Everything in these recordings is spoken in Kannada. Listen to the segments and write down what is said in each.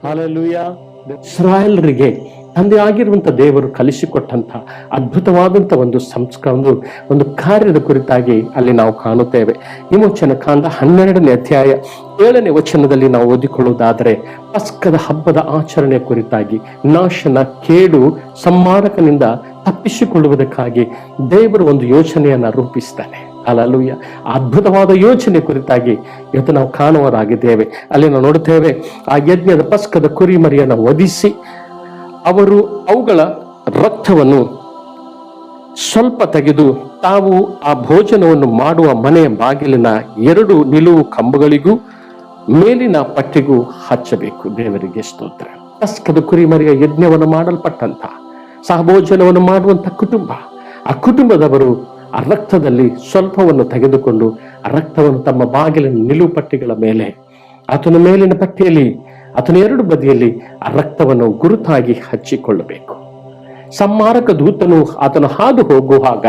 ಹಾಲೆಲೂಯ. ಇಸ್ರಾಯೇಲರಿಗೆ ತಂದೆ ಆಗಿರುವಂತ ದೇವರು ಕಲಿಸಿಕೊಟ್ಟಂತ ಅದ್ಭುತವಾದಂತ ಒಂದು ಕಾರ್ಯದ ಕುರಿತಾಗಿ ಅಲ್ಲಿ ನಾವು ಕಾಣುತ್ತೇವೆ. ವಿಮೋಚನ ಕಾಂಡ 12ನೇ ಅಧ್ಯಾಯ 7ನೇ ವಚನದಲ್ಲಿ ನಾವು ಓದಿಕೊಳ್ಳುವುದಾದರೆ, ಪಸ್ಕದ ಹಬ್ಬದ ಆಚರಣೆ ಕುರಿತಾಗಿ ನಾಶನ, ಕೇಡು, ಸಂಹಾರಕನಿಂದ ತಪ್ಪಿಸಿಕೊಳ್ಳುವುದಕ್ಕಾಗಿ ದೇವರು ಒಂದು ಯೋಜನೆಯನ್ನ ರೂಪಿಸ್ತಾನೆ. ಹಲ್ಲೆಲೂಯಾ. ಅದ್ಭುತವಾದ ಯೋಚನೆ ಕುರಿತಾಗಿ ಇವತ್ತು ನಾವು ಕಾಣುವರಾಗಿದ್ದೇವೆ. ಅಲ್ಲಿ ನಾವು ನೋಡುತ್ತೇವೆ, ಆ ಯಜ್ಞದ ಪಸ್ಕದ ಕುರಿಮರಿಯನ್ನು ವಧಿಸಿ ಅವರು ಅವುಗಳ ರಕ್ತವನ್ನು ಸ್ವಲ್ಪ ತೆಗೆದು ತಾವು ಆ ಭೋಜನವನ್ನು ಮಾಡುವ ಮನೆಯ ಬಾಗಿಲಿನ 2 ನಿಲುವು ಕಂಬಗಳಿಗೂ ಮೇಲಿನ ಪಟ್ಟಿಗೂ ಹಚ್ಚಬೇಕು. ದೇವರಿಗೆ ಸ್ತೋತ್ರ. ಪಸ್ಕದ ಕುರಿಮರಿಯ ಯಜ್ಞವನ್ನು ಮಾಡಲ್ಪಟ್ಟಂತ ಸಹಭೋಜನವನ್ನು ಮಾಡುವಂತ ಕುಟುಂಬ, ಆ ಕುಟುಂಬದವರು ಆ ರಕ್ತದಲ್ಲಿ ಸ್ವಲ್ಪವನ್ನು ತೆಗೆದುಕೊಂಡು ಆ ರಕ್ತವನ್ನು ತಮ್ಮ ಬಾಗಿಲಿನ ನಿಲುವು ಪಟ್ಟಿಗಳ ಮೇಲೆ, ಆತನ ಮೇಲಿನ ಪಟ್ಟಿಯಲ್ಲಿ, ಆತನ 2 ಬದಿಯಲ್ಲಿ ಆ ರಕ್ತವನ್ನು ಗುರುತಾಗಿ ಹಚ್ಚಿಕೊಳ್ಳಬೇಕು. ಸಂಹಾರಕ ದೂತನು ಆತನು ಹಾದು ಹೋಗುವಾಗ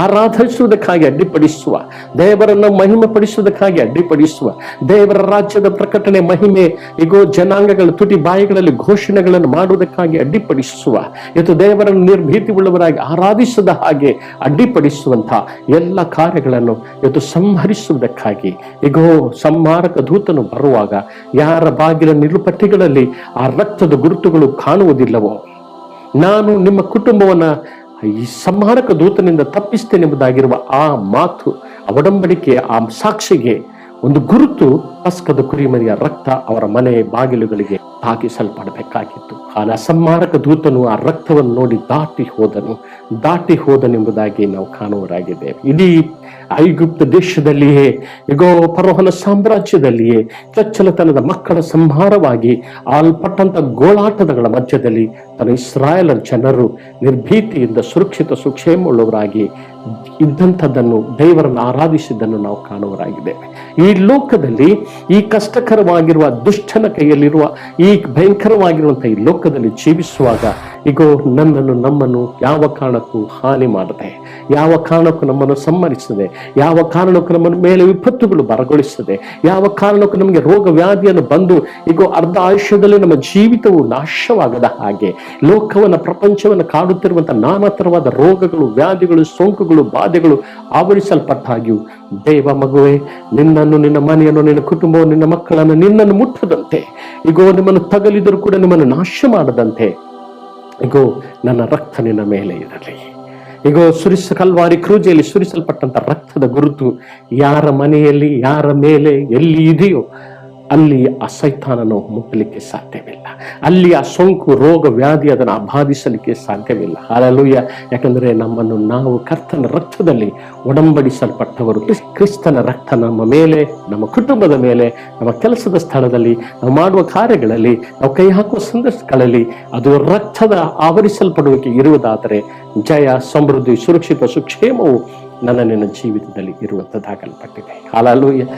ಆರಾಧಿಸುವುದಕ್ಕಾಗಿ ಅಡ್ಡಿಪಡಿಸುವ, ದೇವರನ್ನು ಮಹಿಮೆ ಪಡಿಸುವುದಕ್ಕಾಗಿ ಅಡ್ಡಿಪಡಿಸುವ, ದೇವರ ರಾಜ್ಯದ ಪ್ರಕಟಣೆ, ಮಹಿಮೆ, ಈಗೋ ಜನಾಂಗಗಳ ತುಟಿ ಬಾಯಿಗಳಲ್ಲಿ ಘೋಷಣೆಗಳನ್ನು ಮಾಡುವುದಕ್ಕಾಗಿ ಅಡ್ಡಿಪಡಿಸುವ, ಇವತ್ತು ದೇವರನ್ನು ನಿರ್ಭೀತಿ ಉಳ್ಳವರಾಗಿ ಆರಾಧಿಸದ ಹಾಗೆ ಅಡ್ಡಿಪಡಿಸುವಂತ ಎಲ್ಲ ಕಾರ್ಯಗಳನ್ನು ಇವತ್ತು ಸಂಹರಿಸುವುದಕ್ಕಾಗಿ ಈಗೋ ಸಂಹಾರಕ ದೂತನು ಬರುವಾಗ ಯಾರ ಬಾಗಿಲ ನಿಲುಪಟ್ಟಿಗಳಲ್ಲಿ ಆ ರಕ್ತದ ಗುರುತುಗಳು ಕಾಣುವುದಿಲ್ಲವೋ, ನಾನು ನಿಮ್ಮ ಕುಟುಂಬವನ್ನ ಈ ಸಂಹಾರಕ ದೂತನಿಂದ ತಪ್ಪಿಸ್ತೇನೆಂಬುದಾಗಿರುವ ಆ ಮಾತು, ಒಡಂಬಡಿಕೆ, ಆ ಸಾಕ್ಷಿಗೆ ಒಂದು ಗುರುತು ಪಸ್ಕದ ಕುರಿಮರಿಯ ರಕ್ತ ಅವರ ಮನೆ ಬಾಗಿಲುಗಳಿಗೆ ತಾಗಿಸಲ್ಪಡಬೇಕಾಗಿತ್ತು. ಆ ಸಂಹಾರಕ ದೂತನು ಆ ರಕ್ತವನ್ನು ನೋಡಿ ದಾಟಿ ಹೋದನೆಂಬುದಾಗಿ ನಾವು ಕಾಣುವರಾಗಿದ್ದೇವೆ. ಇಡೀ ಐಗುಪ್ತ ದೇಶದಲ್ಲಿಯೇ, ಈಗೋ ಫರೋಹನ ಸಾಮ್ರಾಜ್ಯದಲ್ಲಿಯೇ ಚೊಚ್ಚಲತನದ ಮಕ್ಕಳ ಸಂಹಾರವಾಗಿ ಆಲ್ಪಟ್ಟಂತ ಗೋಳಾಟಗಳ ಮಧ್ಯದಲ್ಲಿ ತನ್ನ ಇಸ್ರಾಯೇಲರ ಜನರು ನಿರ್ಭೀತಿಯಿಂದ ಸುರಕ್ಷಿತ ಸುಕ್ಷೇಮವುಳ್ಳವರಾಗಿ ಇದ್ದಂಥದ್ದನ್ನು, ದೇವರನ್ನು ಆರಾಧಿಸಿದ್ದನ್ನು ನಾವು ಕಾಣುವರಾಗಿದ್ದೇವೆ. ಈ ಲೋಕದಲ್ಲಿ, ಈ ಕಷ್ಟಕರವಾಗಿರುವ ದುಷ್ಟನ ಕೈಯಲ್ಲಿರುವ ಈ ಭಯಂಕರವಾಗಿರುವಂತಹ ಈ ಲೋಕದಲ್ಲಿ ಜೀವಿಸುವಾಗ ಈಗೋ ನಮ್ಮನ್ನು ಯಾವ ಕಾರಣಕ್ಕೂ ಹಾನಿ ಮಾಡದೆ, ಯಾವ ಕಾರಣಕ್ಕೂ ನಮ್ಮನ್ನು ಸಮ್ಮರಿಸದೆ, ಯಾವ ಕಾರಣಕ್ಕೂ ನಮ್ಮ ಮೇಲೆ ವಿಪತ್ತುಗಳು ಬರಗೊಳಿಸದೆ, ಯಾವ ಕಾರಣಕ್ಕೂ ನಮಗೆ ರೋಗ ವ್ಯಾಧಿಯನ್ನು ಬಂದು ಈಗೋ ಅರ್ಧ ಆಯುಷ್ಯದಲ್ಲಿ ನಮ್ಮ ಜೀವಿತವು ನಾಶವಾಗದ ಹಾಗೆ ಲೋಕವನ್ನ, ಪ್ರಪಂಚವನ್ನು ಕಾಡುತ್ತಿರುವಂತಹ ನಾನಾ ತರವಾದ ರೋಗಗಳು, ವ್ಯಾಧಿಗಳು, ಸೋಂಕುಗಳು, ಬಾಧೆಗಳು ಆವರಿಸಲ್ಪಟ್ಟಾಗಿಯೂ ದೇವ ಮಗುವೆ, ನಿನ್ನನ್ನು, ನಿನ್ನ ಮನೆಯನ್ನು, ನಿನ್ನ ಕುಟುಂಬವನ್ನು, ನಿನ್ನ ಮಕ್ಕಳನ್ನು ನಿನ್ನನ್ನು ಮುಟ್ಟದಂತೆ, ಈಗೋ ನಿಮ್ಮನ್ನು ತಗಲಿದರೂ ಕೂಡ ನಿಮ್ಮನ್ನು ನಾಶ ಮಾಡದಂತೆ ಈಗೋ ನನ್ನ ರಕ್ತ ನಿನ್ನ ಮೇಲೆ ಇರಲಿ. ಈಗೋ ಕಲ್ವಾರಿ ಕ್ರೂಜೆಯಲ್ಲಿ ಸುರಿಸಲ್ಪಟ್ಟಂತ ರಕ್ತದ ಗುರುತು ಯಾರ ಮನೆಯಲ್ಲಿ, ಯಾರ ಮೇಲೆ, ಎಲ್ಲಿ ಇದೆಯೋ ಅಲ್ಲಿ ಆ ಸೈತಾನನು ಮುಟ್ಟಲಿಕ್ಕೆ ಸಾಧ್ಯವಿಲ್ಲ. ಅಲ್ಲಿ ಆ ಸೋಂಕು, ರೋಗ, ವ್ಯಾಧಿ ಅದನ್ನು ಅಬಾಧಿಸಲಿಕ್ಕೆ ಸಾಧ್ಯವಿಲ್ಲ. ಹಲ್ಲೆಲೂಯಾ. ಯಾಕಂದ್ರೆ ನಮ್ಮನ್ನು ನಾವು ಕರ್ತನ ರಕ್ತದಲ್ಲಿ ಒಡಂಬಡಿಸಲ್ಪಟ್ಟವರು. ಕ್ರಿಸ್ತನ ರಕ್ತ ನಮ್ಮ ಮೇಲೆ, ನಮ್ಮ ಕುಟುಂಬದ ಮೇಲೆ, ನಮ್ಮ ಕೆಲಸದ ಸ್ಥಳದಲ್ಲಿ, ನಾವು ಮಾಡುವ ಕಾರ್ಯಗಳಲ್ಲಿ, ನಾವು ಕೈ ಹಾಕುವ ಸಂದರ್ಭಗಳಲ್ಲಿ ಅದು ರಕ್ತದ ಆವರಿಸಲ್ಪಡುವಿಕೆ ಇರುವುದಾದರೆ ಜಯ, ಸಮೃದ್ಧಿ, ಸುರಕ್ಷಿತ, ಸುಕ್ಷೇಮವು ನಿನ್ನ ಜೀವಿತದಲ್ಲಿ ಇರುವಂತದ್ದಾಗಲ್ಪಟ್ಟಿದೆ. ಹಲ್ಲೆಲೂಯಾ.